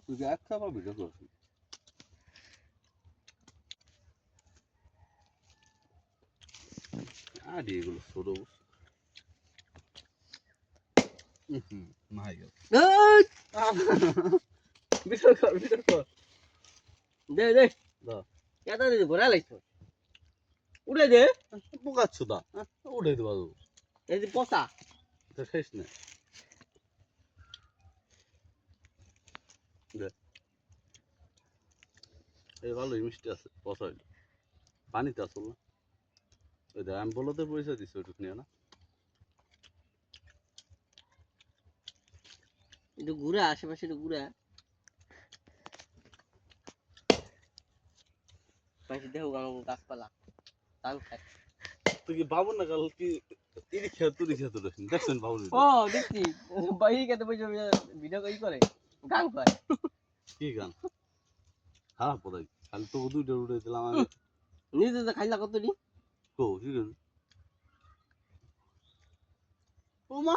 তুই কি একটা বা ভিডিও করছিস? আর এগুলো ছোট মাই গেল ভিডিও কর দে দে দাও এটা দে ভরা লাইছো উড়ে দে পোকাচ্ছ দা উঠে দেবো এই যে পচা এটা শেষ না এই ভালোই মিষ্টি আছে পচা হইলো পানিতে আসল না ওই দেখ আমি বলতে পয়সা দিছি ওইটুক নিয়ে না একটু ঘুরা আশেপাশে একটু ঘুরা পাশে দেখো গাছপালা ধান খায় তুই কি বাবু না কাল কি ইরি খেয়ে তুই খেয়ে তুই দেখছেন বাবু ও দেখছি ভাই কেটে বসে ভিডিও কই করে গান করে কি গান হ্যাঁ পড়াই খালি তো দুইটা উড়ে দিলাম আমি নিজে তো খাইলা কত নি কো কি গান ও মা